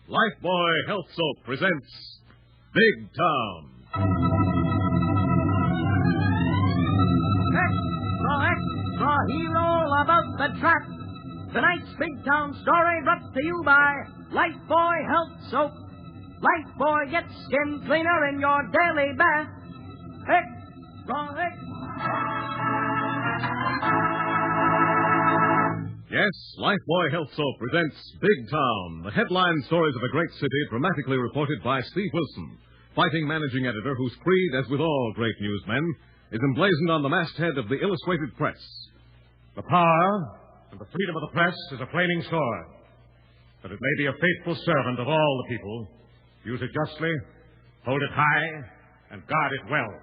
Lifebuoy Health Soap presents Big Town. Extra hero about the track. Tonight's Big Town story brought to you by Lifebuoy Health Soap. Lifebuoy gets skin cleaner in your daily bath. Extra. Yes, Lifebuoy Health Soap presents Big Town, the headline stories of a great city dramatically reported by Steve Wilson, fighting managing editor whose creed, as with all great newsmen, is emblazoned on the masthead of the Illustrated Press. The power and the freedom of the press is a flaming sword, that it may be a faithful servant of all the people. Use it justly, hold it high, and guard it well.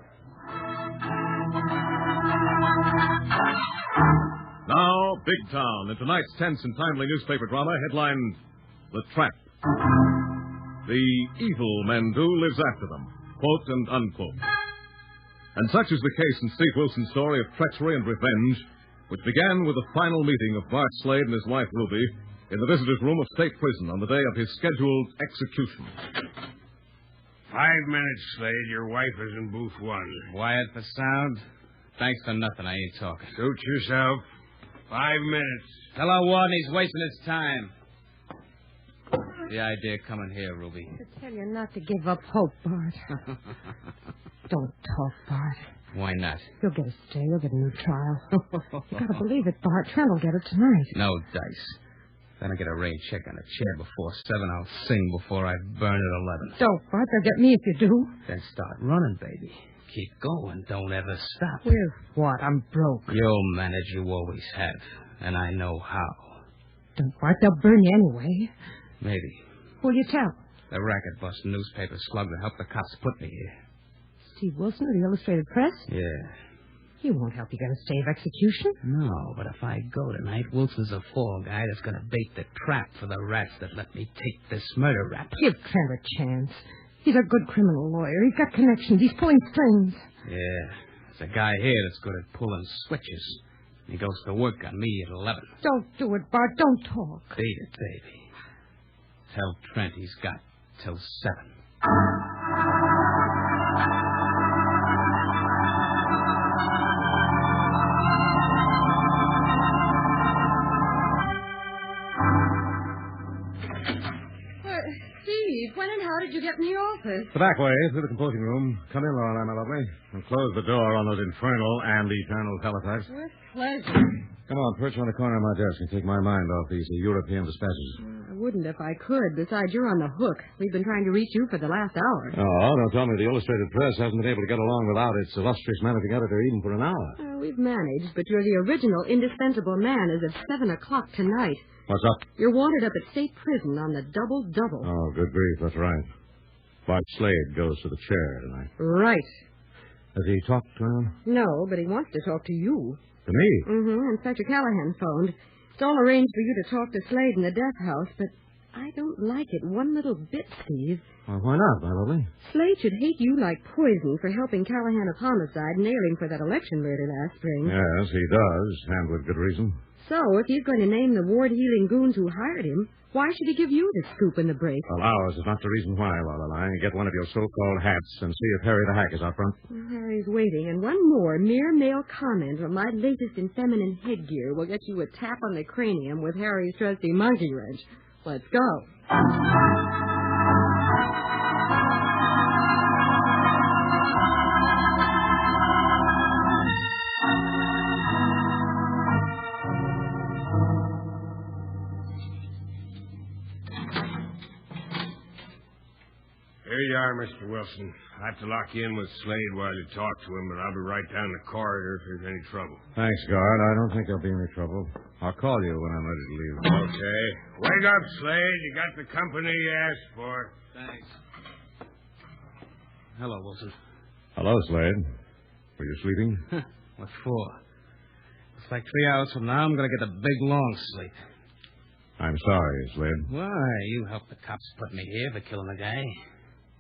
Now, Big Town, in tonight's tense and timely newspaper drama headlined, The Trap. The evil men do lives after them, quote and unquote. And such is the case in Steve Wilson's story of treachery and revenge, which began with the final meeting of Bart Slade and his wife Ruby in the visitor's room of State Prison on the day of his scheduled execution. 5 minutes, Slade. Your wife is in booth 1. Wired for sound? Thanks for nothing. I ain't talking. Suit yourself. 5 minutes. Tell our warden he's wasting his time. The idea coming here, Ruby. I tell you not to give up hope, Bart. Don't talk, Bart. Why not? You'll get a stay. You'll get a new trial. You gotta believe it, Bart. Trent will get it tonight. No dice. Then I get a rain check on a chair before 7. I'll sing before I burn at 11. Don't, Bart. They'll get me if you do. Then start running, baby. Keep going. Don't ever stop. With what? I'm broke. You'll manage. You always have. And I know how. Don't, Bart. They'll burn you anyway. Maybe. Who'll you tell? The racket-busting newspaper slug that helped the cops put me here. Steve Wilson of the Illustrated Press? Yeah. He won't help you get a stay of execution. No, but if I go tonight, Wilson's a fall guy that's going to bait the trap for the rats that let me take this murder rap. Give Trent a chance. He's a good criminal lawyer. He's got connections. He's pulling strings. Yeah. There's a guy here that's good at pulling switches. He goes to work on me at 11. Don't do it, Bart. Don't talk. Beat it, baby. Tell Trent he's got till 7. Steve, when and how did you get in the office? The back way, through the composing room. Come in, Lorelei, my lovely. And close the door on those infernal and eternal teletypes. With pleasure. Come on, perch on the corner of my desk and take my mind off these European dispatches. I wouldn't if I could. Besides, you're on the hook. We've been trying to reach you for the last hour. Oh, don't tell me the Illustrated Press hasn't been able to get along without its illustrious managing editor even for an hour. We've managed, but you're the original indispensable man as of 7 o'clock tonight. What's up? You're wanted up at State Prison on the double-double. Oh, good grief, that's right. Bart Slade goes to the chair tonight. Right. Has he talked to him? No, but he wants to talk to you. To me? Mm-hmm. Inspector Callahan phoned. It's all arranged for you to talk to Slade in the death house, but I don't like it one little bit, Steve. Well, why not, my lovely? Slade should hate you like poison for helping Callahan of homicide nail him for that election murder last spring. Yes, he does, and with good reason. So, if he's going to name the ward-healing goons who hired him, why should he give you the scoop in the break? Well, ours is not the reason why, Lorelei. Get one of your so-called hats and see if Harry the Hack is out front. Well, Harry's waiting, and one more mere male comment on my latest in feminine headgear will get you a tap on the cranium with Harry's trusty monkey wrench. Let's go. Here you are, Mr. Wilson. I have to lock you in with Slade while you talk to him, but I'll be right down the corridor if there's any trouble. Thanks, guard. I don't think there'll be any trouble. I'll call you when I'm ready to leave. Okay. Wake up, Slade. You got the company you asked for. Thanks. Hello, Wilson. Hello, Slade. Were you sleeping? What for? Looks like 3 hours from now I'm going to get a big, long sleep. I'm sorry, Slade. Why? You helped the cops put me here for killing a guy.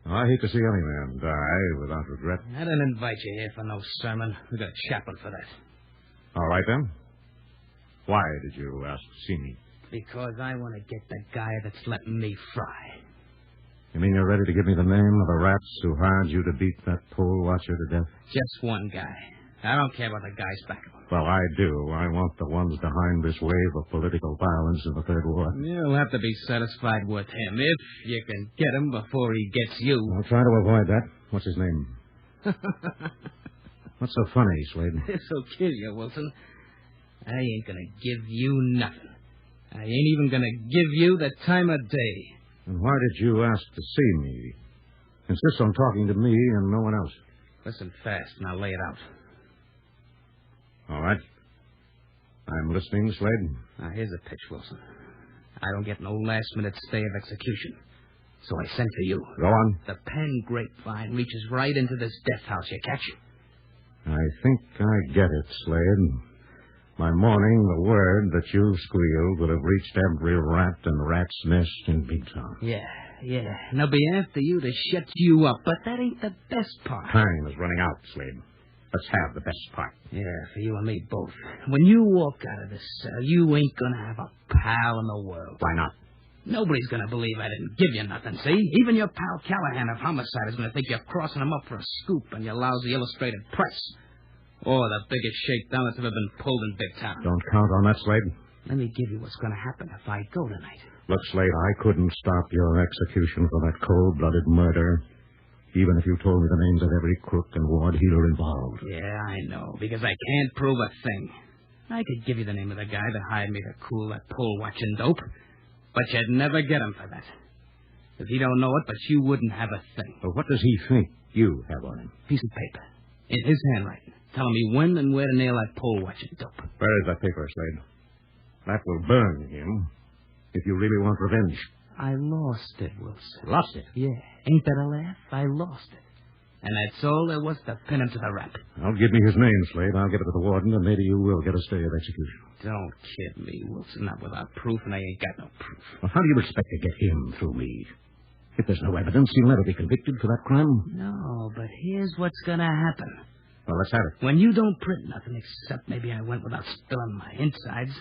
I hate to see any man die without regret. I didn't invite you here for no sermon. We got a chaplain for that. All right, then. Why did you ask to see me? Because I want to get the guy that's letting me fry. You mean you're ready to give me the name of the rats who hired you to beat that poll watcher to death? Just one guy. I don't care about the guys back of him. Well, I do. I want the ones behind this wave of political violence in the Third Ward. You'll have to be satisfied with him, if you can get him before he gets you. I'll try to avoid that. What's his name? What's so funny, Slade? This'll kill you, Wilson. I ain't gonna give you nothing. I ain't even gonna give you the time of day. And why did you ask to see me? Insist on talking to me and no one else. Listen fast, and I'll lay it out. All right. I'm listening, Slade. Now, here's the pitch, Wilson. I don't get no last-minute stay of execution. So I sent for you. Go on. The pen grapevine reaches right into this death house. You catch? I think I get it, Slade. By morning, the word that you squealed would have reached every rat and rat's nest in Big Town. Yeah. And they'll be after you to shut you up, but that ain't the best part. Time is running out, Slade. Let's have the best part. Yeah, for you and me both. When you walk out of this cell, you ain't gonna have a pal in the world. Why not? Nobody's gonna believe I didn't give you nothing, see? Even your pal Callahan of Homicide is gonna think you're crossing him up for a scoop on your lousy illustrated press. Or the biggest shakedown that's ever been pulled in Big Town. Don't count on that, Slade. Let me give you what's gonna happen if I go tonight. Look, Slade, I couldn't stop your execution for that cold-blooded murder, even if you told me the names of every crook and ward healer involved. Yeah, I know, because I can't prove a thing. I could give you the name of the guy that hired me to cool that pole-watching dope, but you'd never get him for that. If he don't know it, but you wouldn't have a thing. Well, what does he think you have on him? Piece of paper, in his handwriting, telling me when and where to nail that pole-watching dope. Where is that paper, Slade? That will burn him, if you really want revenge. I lost it, Wilson. Lost it? Yeah. Ain't that a laugh? I lost it. And that's all there was to pin him to the rap. I'll give me his name, Slade. I'll give it to the warden, and maybe you will get a stay of execution. Don't kid me, Wilson. Not without proof, and I ain't got no proof. Well, how do you expect to get him through me? If there's no evidence, he'll never be convicted for that crime. No, but here's what's gonna happen. Well, let's have it. When you don't print nothing, except maybe I went without spilling my insides,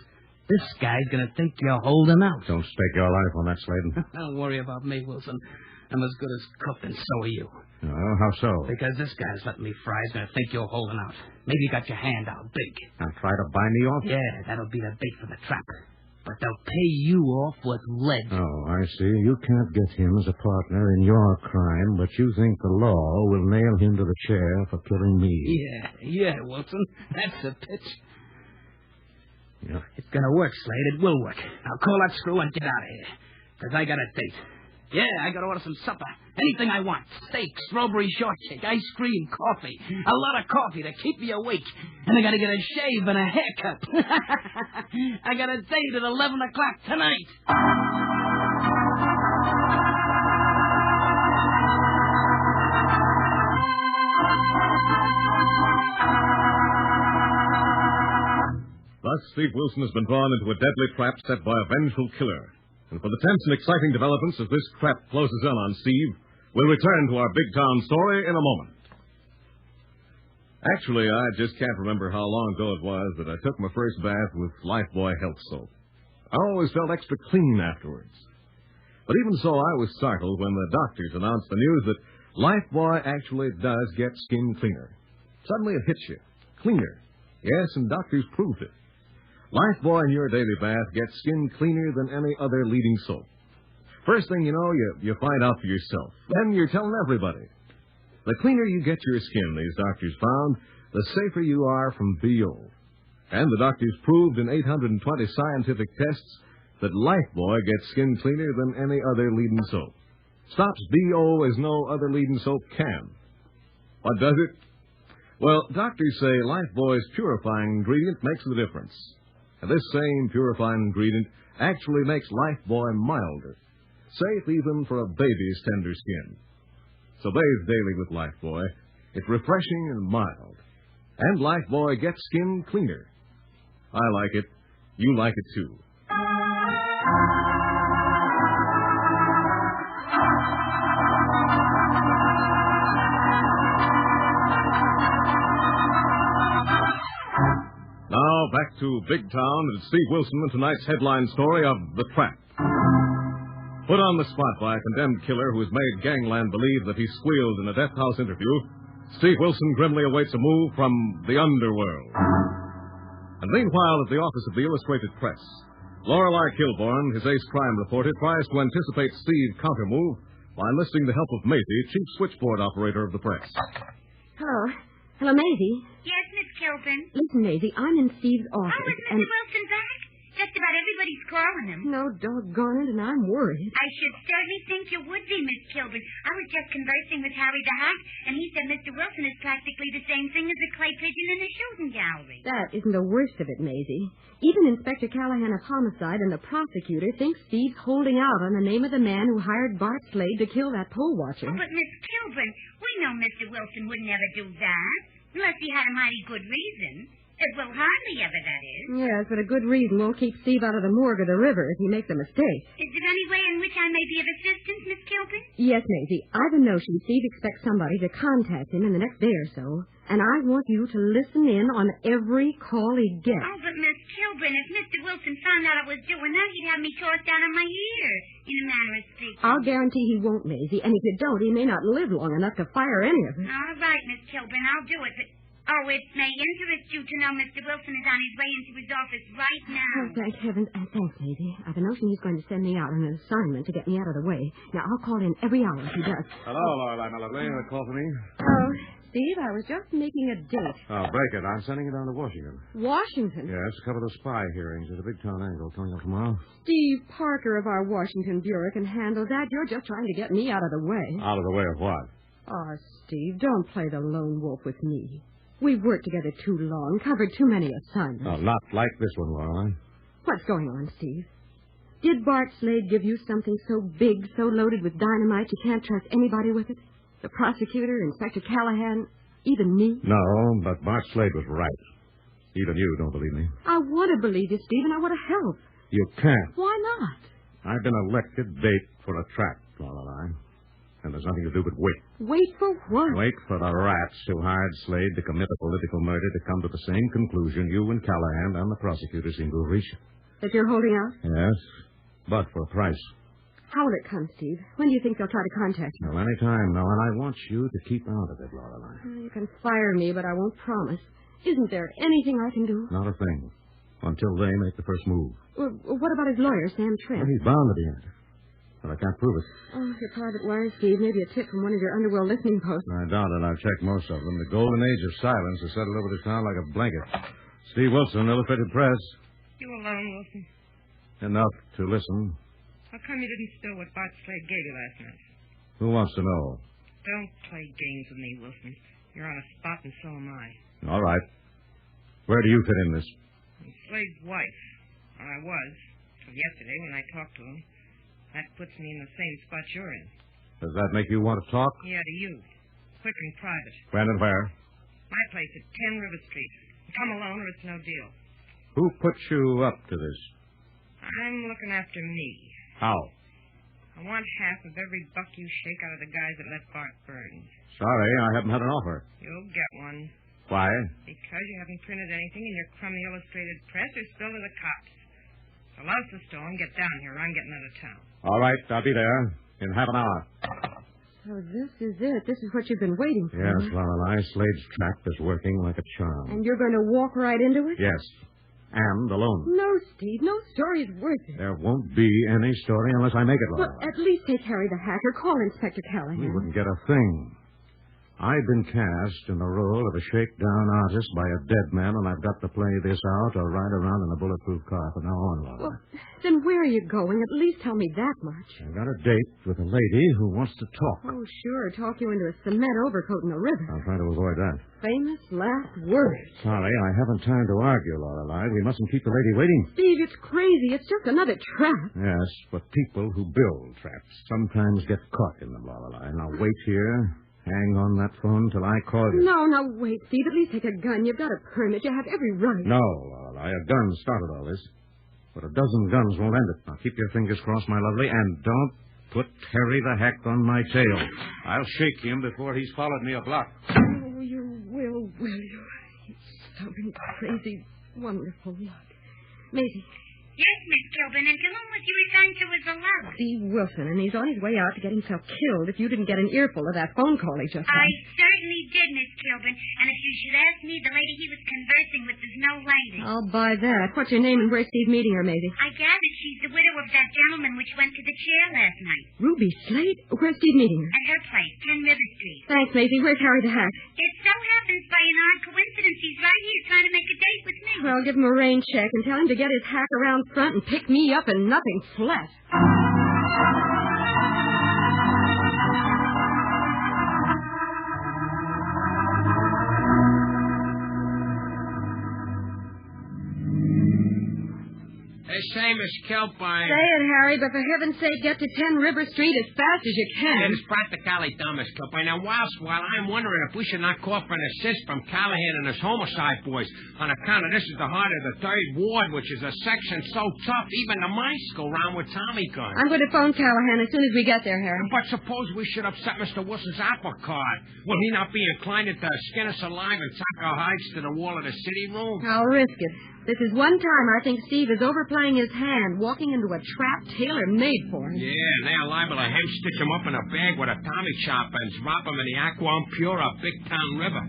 this guy's gonna think you're holding out. Don't stake your life on that, Slade. Don't worry about me, Wilson. I'm as good as cooked, and so are you. Oh, how so? Because this guy's letting me fry is gonna think you're holding out. Maybe you got your hand out big. And try to buy me off? Yeah, that'll be the bait for the trap. But they'll pay you off with lead. Oh, I see. You can't get him as a partner in your crime, but you think the law will nail him to the chair for killing me. Yeah, Wilson. That's the pitch. Yeah. It's gonna work, Slade. It will work. Now call that screw and get out of here. Because I got a date. Yeah, I gotta order some supper. Anything I want. Steak, strawberry shortcake, ice cream, coffee. A lot of coffee to keep me awake. And I gotta get a shave and a haircut. I got a date at 11 o'clock tonight. Thus, Steve Wilson has been drawn into a deadly trap set by a vengeful killer. And for the tense and exciting developments as this trap closes in on Steve, we'll return to our big town story in a moment. Actually, I just can't remember how long ago it was that I took my first bath with Lifebuoy Health Soap. I always felt extra clean afterwards. But even so, I was startled when the doctors announced the news that Lifebuoy actually does get skin cleaner. Suddenly it hits you. Cleaner. Yes, and doctors proved it. Lifebuoy in your daily bath gets skin cleaner than any other leading soap. First thing you know, you find out for yourself. Then you're telling everybody. The cleaner you get your skin, these doctors found, the safer you are from BO. And the doctors proved in 820 scientific tests that Lifebuoy gets skin cleaner than any other leading soap. Stops BO as no other leading soap can. What does it? Well, doctors say Lifebuoy's purifying ingredient makes the difference. And this same purifying ingredient actually makes Lifebuoy milder, safe even for a baby's tender skin. So bathe daily with Lifebuoy. It's refreshing and mild. And Lifebuoy gets skin cleaner. I like it. You like it too. Now, back to Big Town and Steve Wilson and tonight's headline story of The Trap. Put on the spot by a condemned killer who has made gangland believe that he squealed in a death house interview, Steve Wilson grimly awaits a move from the underworld. And meanwhile, at the office of the Illustrated Press, Lorelei Kilbourne, his ace crime reporter, tries to anticipate Steve's countermove by enlisting the help of Maisie, chief switchboard operator of the press. Hello. Hello, Maisie. Yes, Miss Kilbourne. Listen, Maisie, I'm in Steve's office. Oh, is Mr. Wilson back? Just about everybody's calling him. No, doggone it, and I'm worried. I should certainly think you would be, Miss Kilbourne. I was just conversing with Harry the Hack, and he said Mr. Wilson is practically the same thing as a clay pigeon in a shooting gallery. That isn't the worst of it, Maisie. Even Inspector Callahan of Homicide and the prosecutor think Steve's holding out on the name of the man who hired Bart Slade to kill that poll watcher. Oh, but Miss Kilbourne, we know Mr. Wilson would never do that, unless he had a mighty good reason. Well, hardly ever, that is. Yes, but a good reason won't keep Steve out of the morgue or the river if he makes a mistake. Is there any way in which I may be of assistance, Miss Kilbourne? Yes, Maisie. I've a notion Steve expects somebody to contact him in the next day or so, and I want you to listen in on every call he gets. Oh, but Miss Kilbourne, if Mr. Wilson found out I was doing that, he'd have me tossed down on my ear, in a manner of speaking. I'll guarantee he won't, Maisie, and if you don't, he may not live long enough to fire any of us. All right, Miss Kilbourne, I'll do it, but... Oh, it may interest you to know Mr. Wilson is on his way into his office right now. Oh, thank heavens. Thanks, Maisie. I've a notion he's going to send me out on an assignment to get me out of the way. Now, I'll call in every hour if he does. Hello, Lorelei, my lovely. A call for me? Oh, Steve, I was just making a date. Oh, break it. I'm sending it down to Washington. Washington? Yes, to cover the spy hearings at a big town angle coming up tomorrow. Steve Parker of our Washington Bureau can handle that. You're just trying to get me out of the way. Out of the way of what? Oh, Steve, don't play the lone wolf with me. We've worked together too long, covered too many assignments. Oh, not like this one, Lorelei. What's going on, Steve? Did Bart Slade give you something so big, so loaded with dynamite you can't trust anybody with it? The prosecutor, Inspector Callahan, even me? No, but Bart Slade was right. Even you don't believe me. I want to believe you, Steve, and I want to help. You can't. Why not? I've been elected bait for a trap, Lorelei. And there's nothing to do but wait. Wait for what? Wait for the rats who hired Slade to commit a political murder to come to the same conclusion you and Callahan and the prosecutor seem to have reached. That you're holding out? Yes, but for a price. How will it come, Steve? When do you think they'll try to contact you? Well, any time now, and I want you to keep out of it, Lorelei. You can fire me, but I won't promise. Isn't there anything I can do? Not a thing. Until they make the first move. Well, what about his lawyer, Sam Trent? Well, he's bound to be in it. But I can't prove it. Oh, your private wire, Steve. Maybe a tip from one of your underworld listening posts. I doubt it. I've checked most of them. The golden age of silence has settled over this town like a blanket. Steve Wilson, Illustrated Press. You alone, Wilson? Enough to listen. How come you didn't spill what Bart Slade gave you last night? Who wants to know? Don't play games with me, Wilson. You're on a spot, and so am I. All right. Where do you fit in this? I'm Slade's wife. Or I was. Till yesterday when I talked to him. That puts me in the same spot you're in. Does that make you want to talk? Yeah, to you. Quick and private. When and where? My place at 10 River Street. Come alone or it's no deal. Who put you up to this? I'm looking after me. How? I want half of every buck you shake out of the guys that let Bart burn. Sorry, I haven't had an offer. You'll get one. Why? Because you haven't printed anything in your crummy Illustrated Press or spilled to the cops. So louse the store and get down here. I'm getting out of town. All right, I'll be there in half an hour. So this is it. This is what you've been waiting for. Yes, Lorelei. Slade's trap is working like a charm. And you're going to walk right into it? Yes. And alone. No, Steve. No story's worth it. There won't be any story unless I make it, Well, Lorelei. at least take Harry the Hacker. Call Inspector Callahan. We wouldn't get a thing. I've been cast in the role of a shakedown artist by a dead man, and I've got to play this out or ride around in a bulletproof car from now on, Laura. Well, then where are you going? At least tell me that much. I've got a date with a lady who wants to talk. Oh, sure. Talk you into a cement overcoat in the river. I'll try to avoid that. Famous last words. Sorry, I haven't time to argue, Lorelei. We mustn't keep the lady waiting. Steve, it's crazy. It's just another trap. Yes, but people who build traps sometimes get caught in them, Lorelei. Now wait here. Hang on that phone till I call you. No, wait, Steve. At least take a gun. You've got a permit. You have every right. No, Lorelei. A gun started all this. But a dozen guns won't end it. Now keep your fingers crossed, my lovely, and don't put Harry the Hack on my tail. I'll shake him before he's followed me a block. Oh, you will you? It's so crazy, wonderful luck. Maisie, Yes, Miss Kilbourne, and to whom was you referring to as a lover? Steve Wilson, and he's on his way out to get himself killed if you didn't get an earful of that phone call he just I had. certainly did, Miss Kilbourne, and if you should ask me, the lady he was conversing with is no lady. I'll buy that. What's your name and where's Steve meeting her, Maisie? I gathered she's the widow of that gentleman which went to the chair last night. Ruby Slade? Where's Steve meeting her? At her place, 10 River Street. Thanks, Maisie. Where's Harry the Hack? It so happens by an odd coincidence he's right here trying to make a date with me. Well, give him a rain check and tell him to get his hack around front and pick me up and nothing flat. Say, Miss Kilbourne. Say it, Harry, but for heaven's sake, get to 10 River Street as fast as you can. It is practically done, Miss Kilbourne. Now, while I'm wondering if we should not call for an assist from Callahan and his homicide boys, on account of this is the heart of the 3rd Ward, which is a section so tough, even the mice go round with Tommy guns. I'm going to phone Callahan as soon as we get there, Harry. But suppose we should upset Mr. Wilson's apple cart. Will he not be inclined to skin us alive and tack our hides to the wall of the city room? I'll risk it. This is one time I think Steve is overplaying his hand, walking into a trap tailor-made for him. Yeah, and they're liable to hem-stitch him up in a bag with a Tommy chopper and drop him in the Aqua Pura Big Town River.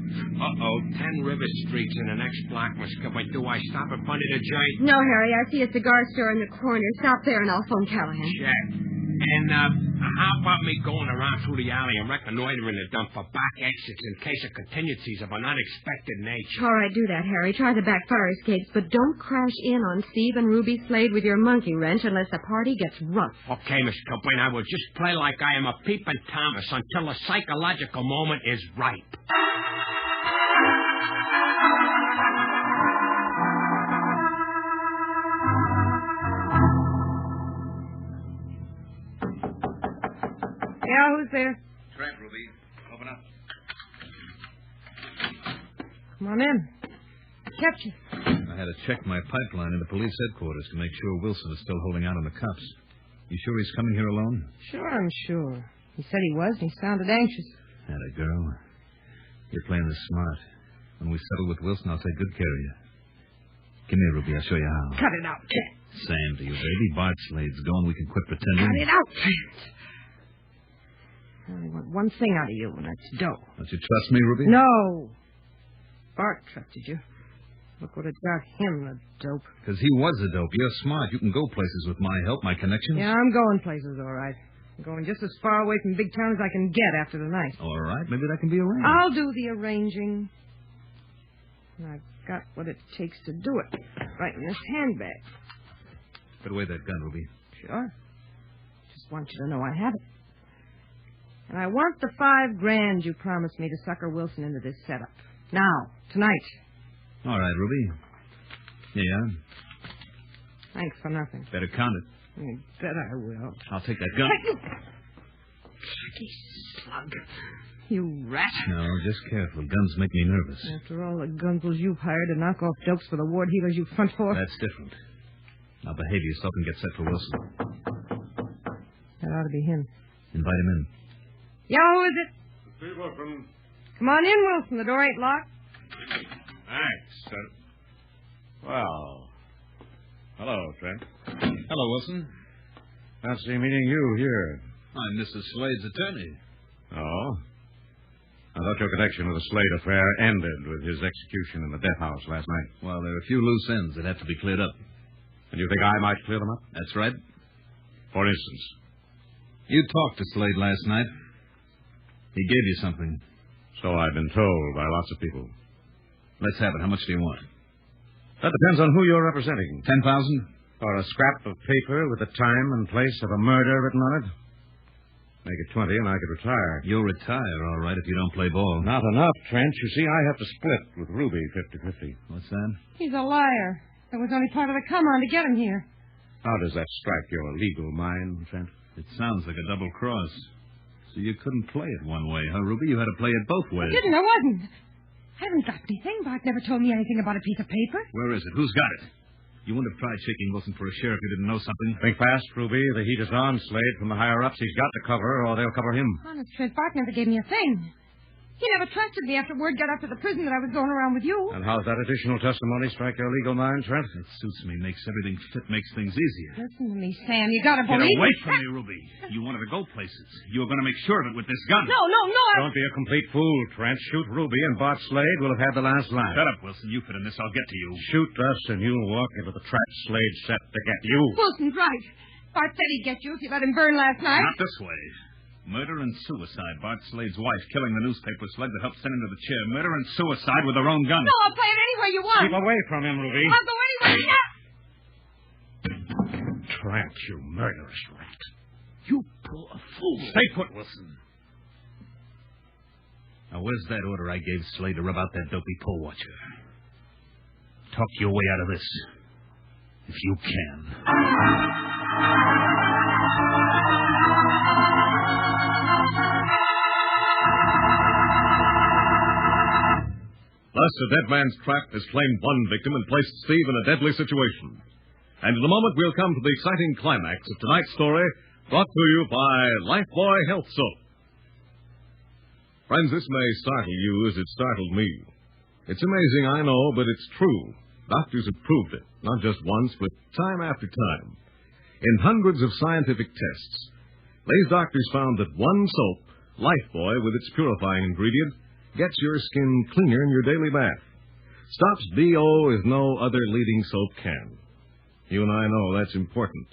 10 River Street's in the next block, Miss Kilbourne. Do I stop in front of the joint? No, Harry, I see a cigar store in the corner. Stop there and I'll phone Callahan. Check. And how about me going around through the alley and reconnoitering the dump for back exits in case of contingencies of an unexpected nature? All right, do that, Harry. Try the back fire escapes, but don't crash in on Steve and Ruby Slade with your monkey wrench unless the party gets rough. Okay, Miss Kilbourne, I will just play like I am a peeping Thomas until the psychological moment is ripe. Yeah, who's there? Trent, Ruby. Open up. Come on in. Kept you. I had to check my pipeline in the police headquarters to make sure Wilson is still holding out on the cops. You sure he's coming here alone? Sure, I'm sure. He said he was, and he sounded anxious. Atta girl. You're playing this smart. When we settle with Wilson, I'll take good care of you. Come here, Ruby. I'll show you how. Cut it out, Trent. Same to you, baby. Bart Slade's gone. We can quit pretending. Cut it out, Trent. I only want one thing out of you, and that's dough. Don't you trust me, Ruby? No. Bart trusted you. Look what it got him, the dope. Because he was a dope. You're smart. You can go places with my help, my connections. Yeah, I'm going places, all right. I'm going just as far away from big town as I can get after tonight. All right. Maybe that can be arranged. I'll do the arranging. And I've got what it takes to do it. Right in this handbag. Put away that gun, Ruby. Sure. Just want you to know I have it. And I want the $5,000 you promised me to sucker Wilson into this setup. Now, tonight. All right, Ruby. Here you are. Thanks for nothing. Better count it. You bet I will. I'll take that gun. Tricky slug. You rat. No, just careful. Guns make me nervous. After all the gunsels you've hired to knock off jokes for the ward healers you front for. That's different. Now behave yourself and get set for Wilson. That ought to be him. Invite him in. Yeah, who is it? Steve Wilson. Come on in, Wilson. The door ain't locked. Thanks, sir. Well, hello, Trent. Hello, Wilson. Fancy meeting you here. I'm Mrs. Slade's attorney. Oh? I thought your connection with the Slade affair ended with his execution in the death house last night. Well, there are a few loose ends that have to be cleared up. And you think I might clear them up? That's right. For instance? You talked to Slade last night. He gave you something. So I've been told by lots of people. Let's have it. How much do you want? That depends on who you're representing. 10,000? Or a scrap of paper with the time and place of a murder written on it. Make it 20 and I could retire. You'll retire, all right, if you don't play ball. Not enough, Trent. You see, I have to split with Ruby 50-50. What's that? He's a liar. That was only part of the come-on to get him here. How does that strike your legal mind, Trent? It sounds like a double cross. So you couldn't play it one way, huh, Ruby? You had to play it both ways. I wasn't. I haven't got anything. Bart never told me anything about a piece of paper. Where is it? Who's got it? You wouldn't have tried shaking Wilson for a share if you didn't know something. Think fast, Ruby. The heat is on Slade from the higher-ups. He's got to cover, or they'll cover him. Honest, Trent, Bart never gave me a thing. He never trusted me after word got up to the prison that I was going around with you. And how's that additional testimony strike your legal mind, Trent? It suits me, makes everything fit, makes things easier. Listen to me, Sam. You gotta Get believe away me. from me, Ruby. You wanted to go places. You were going to make sure of it with this gun. No. Don't be a complete fool, Trent. Shoot Ruby and Bart Slade will have had the last line. Shut up, Wilson. You fit in this. I'll get to you. Shoot us and you'll walk into the trap Slade set to get you. Wilson's right. Bart said he'd get you if you let him burn last night. Not this way. Murder and suicide. Bart Slade's wife killing the newspaper slug that helped send him to the chair. Murder and suicide with her own gun. No, I'll play it any way you want. Keep away from him, Ruby. I'll go anywhere. Trent, you murderous rat. You poor fool. Stay put, Wilson. Now, where's that order I gave Slade to rub out that dopey poll watcher? Talk your way out of this. If you can. Thus, a dead man's trap has claimed one victim and placed Steve in a deadly situation. And in a moment, we'll come to the exciting climax of tonight's story, brought to you by Lifebuoy Health Soap. Friends, this may startle you as it startled me. It's amazing, I know, but it's true. Doctors have proved it, not just once, but time after time. In hundreds of scientific tests, these doctors found that one soap, Lifebuoy, with its purifying ingredient, gets your skin cleaner in your daily bath. Stops BO as no other leading soap can. You and I know that's important.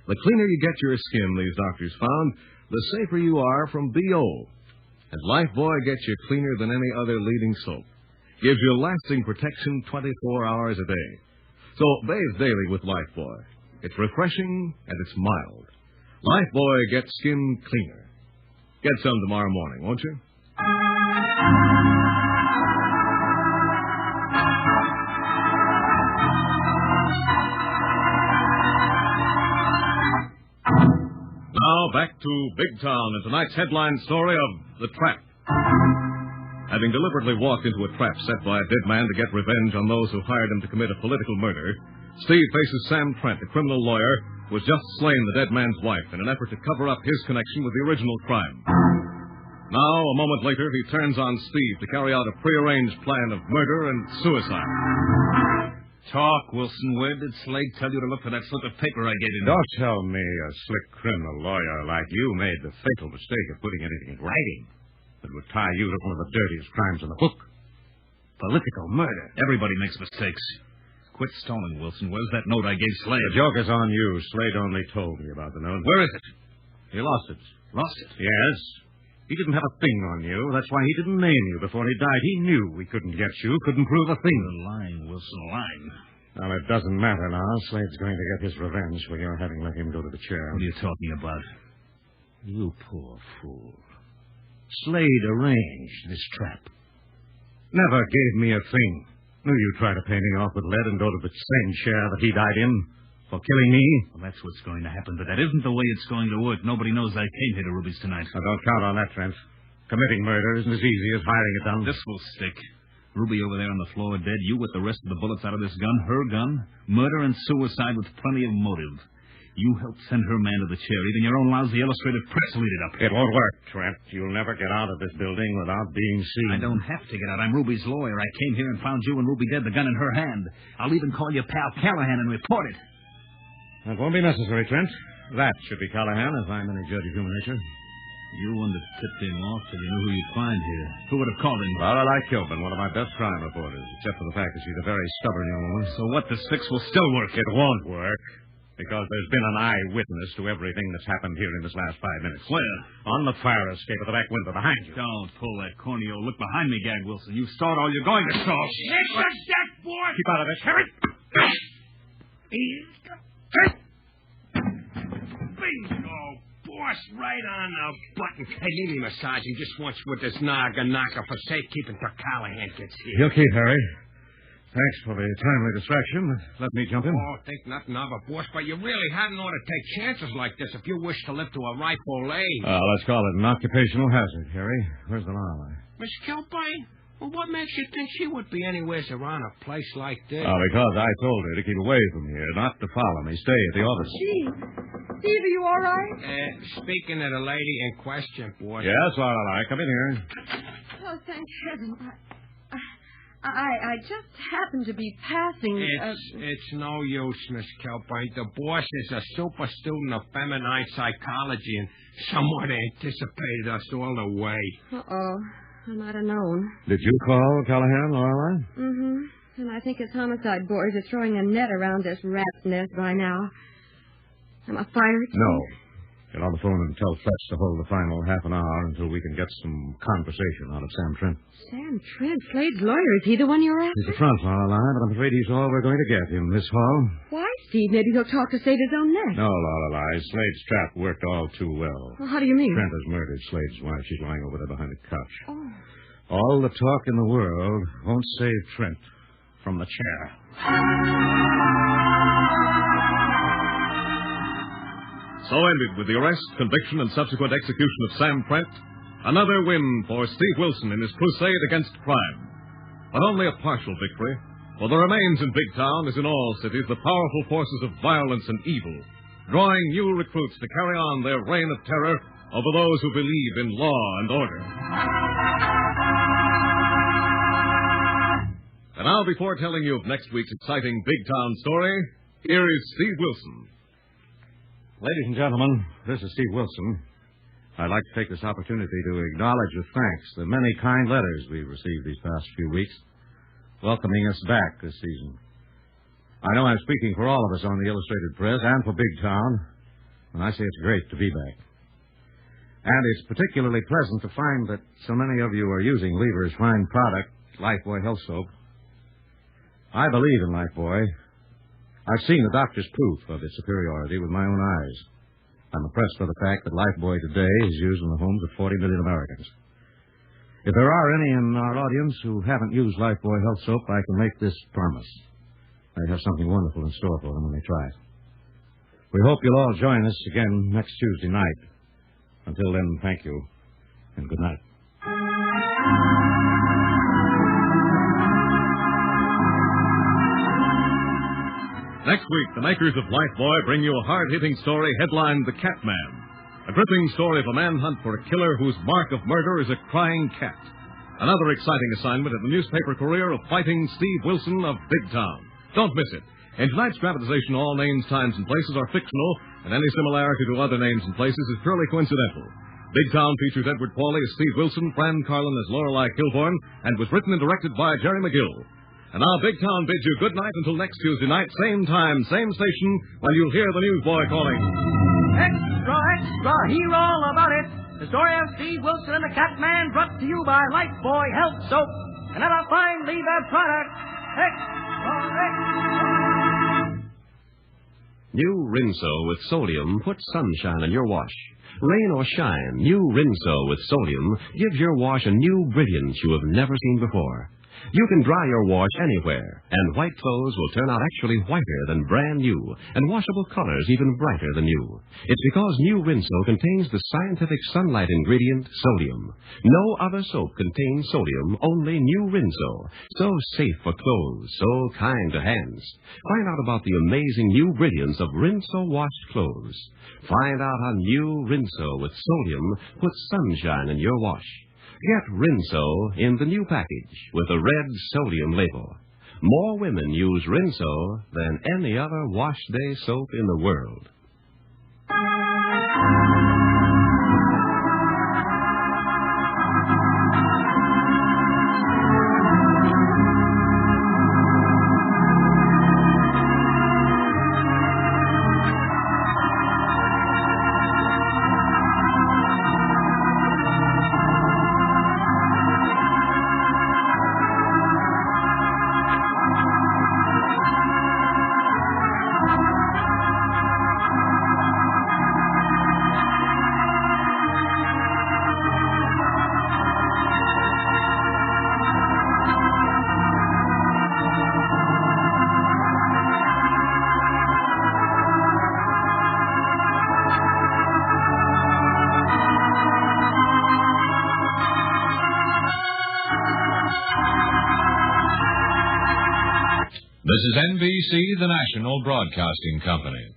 The cleaner you get your skin, these doctors found, the safer you are from BO. And Lifebuoy gets you cleaner than any other leading soap. Gives you lasting protection 24 hours a day. So bathe daily with Lifebuoy. It's refreshing and it's mild. Lifebuoy gets skin cleaner. Get some tomorrow morning, won't you? Now back to Big Town and tonight's headline story of The Trap. Having deliberately walked into a trap set by a dead man to get revenge on those who hired him to commit a political murder, Steve faces Sam Trent, a criminal lawyer who has just slain the dead man's wife in an effort to cover up his connection with the original crime. Now, a moment later, he turns on Steve to carry out a prearranged plan of murder and suicide. Talk, Wilson. Where did Slade tell you to look for that slip of paper I gave him? Don't tell me a slick criminal lawyer like you made the fatal mistake of putting anything in writing that would tie you to one of the dirtiest crimes in the book. Political murder. Everybody makes mistakes. Quit stalling, Wilson. Where's that note I gave Slade? The joke is on you. Slade only told me about the note. Where is it? He lost it. Lost it? Yes. He didn't have a thing on you. That's why he didn't name you before he died. He knew we couldn't get you, couldn't prove a thing. You're lying, Wilson, lying. Well, it doesn't matter now. Slade's going to get his revenge for your having let him go to the chair. What are you talking about? You poor fool. Slade arranged this trap. Never gave me a thing. Knew you'd try to pay me off with lead and go to the same chair that he died in. For killing me? Well, that's what's going to happen, but that isn't the way it's going to work. Nobody knows I came here to Ruby's tonight. Now, don't count on that, Trent. Committing murder isn't as easy as hiring it done. This will stick. Ruby over there on the floor dead, you with the rest of the bullets out of this gun, her gun, murder and suicide with plenty of motive. You helped send her man to the chair. Even your own lousy illustrated press will eat it up. It won't work, Trent. You'll never get out of this building without being seen. I don't have to get out. I'm Ruby's lawyer. I came here and found you and Ruby dead, the gun in her hand. I'll even call you Pal Callahan and report it. That won't be necessary, Trent. That should be Callahan, if I'm any judge of human nature. You wouldn't have tipped him off till you knew who you'd find here. Who would have called him? Lorelei Kilbourne, one of my best crime reporters, except for the fact that she's a very stubborn young woman. So what, the six will still work? It won't work, because there's been an eyewitness to everything that's happened here in this last 5 minutes. Where? On the fire escape at the back window behind you. Don't pull that corny old look behind me, Gag Wilson. You've stalled all you're going to stall. It's a death, boy! Keep out of this. Hurry! Bingo! Boss, right on the button. Hey, leave me massaging just once with this naga knocker for safekeeping till Callahan gets here. You'll keep, Harry. Thanks for the timely distraction. Let me jump in. Oh, think nothing of it, boss, but you really hadn't ought to take chances like this if you wish to live to a ripe old age. Let's call it an occupational hazard, Harry. Where's the Lorelei? Miss Kilbourne? Well, what makes you think she would be anywhere around a place like this? Because I told her to keep away from here, not to follow me. Stay at the office. Steve, are you all right? Speaking of the lady in question, boss. Yes, Lorelei. Come in here. Oh, thank heaven. I just happened to be passing... It's no use, Miss Kilbourne. The boss is a super student of feminine psychology and somewhat anticipated us all the way. Uh-oh. I might have known. Did you call Callahan, Lorelei? Mm-hmm. And I think his homicide boys are throwing a net around this rat's nest by now. Am I fired? No. Get on the phone and tell Fletch to hold the final half an hour until we can get some conversation out of Sam Trent. Sam Trent, Slade's lawyer. Is he the one you're after? He's the front, Lorelei, but I'm afraid he's all we're going to get in this hall. Why, Steve? Maybe he'll talk to save his own neck. No, Lorelei. Slade's trap worked all too well. Well, how do you mean? Trent has murdered Slade's wife. She's lying over there behind the couch. Oh. All the talk in the world won't save Trent from the chair. So ended with the arrest, conviction, and subsequent execution of Sam Trent. Another win for Steve Wilson in his crusade against crime. But only a partial victory, for there remains in Big Town, as in all cities, the powerful forces of violence and evil, drawing new recruits to carry on their reign of terror over those who believe in law and order. And now, before telling you of next week's exciting Big Town story, here is Steve Wilson. Ladies and gentlemen, this is Steve Wilson. I'd like to take this opportunity to acknowledge with thanks the many kind letters we've received these past few weeks, welcoming us back this season. I know I'm speaking for all of us on the Illustrated Press and for Big Town when I say it's great to be back. And it's particularly pleasant to find that so many of you are using Lever's fine product, Lifebuoy Health Soap. I believe in Lifebuoy. I've seen the doctor's proof of its superiority with my own eyes. I'm impressed by the fact that Lifebuoy today is used in the homes of 40 million Americans. If there are any in our audience who haven't used Lifebuoy Health Soap, I can make this promise. They have something wonderful in store for them when they try it. We hope you'll all join us again next Tuesday night. Until then, thank you, and good night. Next week, the makers of Lifebuoy bring you a hard-hitting story headlined The Cat Man, a gripping story of a manhunt for a killer whose mark of murder is a crying cat. Another exciting assignment in the newspaper career of fighting Steve Wilson of Big Town. Don't miss it. In tonight's dramatization, all names, times, and places are fictional, and any similarity to other names and places is purely coincidental. Big Town features Edward Pawley as Steve Wilson, Fran Carlon as Lorelei Kilbourne, and was written and directed by Jerry McGill. And now Big Town bids you good night until next Tuesday night, same time, same station, when you'll hear the newsboy calling. Extra, extra, hear all about it. The story of Steve Wilson and the Cat Man, brought to you by Lifebuoy Health Soap. Another fine Lever product. Extra, extra. New Rinso with sodium puts sunshine in your wash. Rain or shine, new Rinso with sodium gives your wash a new brilliance you have never seen before. You can dry your wash anywhere, and white clothes will turn out actually whiter than brand new, and washable colors even brighter than new. It's because new Rinso contains the scientific sunlight ingredient, sodium. No other soap contains sodium, only new Rinso. So safe for clothes, so kind to hands. Find out about the amazing new brilliance of Rinso washed clothes. Find out how new Rinso with sodium puts sunshine in your wash. Get Rinso in the new package with a red sodium label. More women use Rinso than any other wash day soap in the world. This is NBC, the national broadcasting company.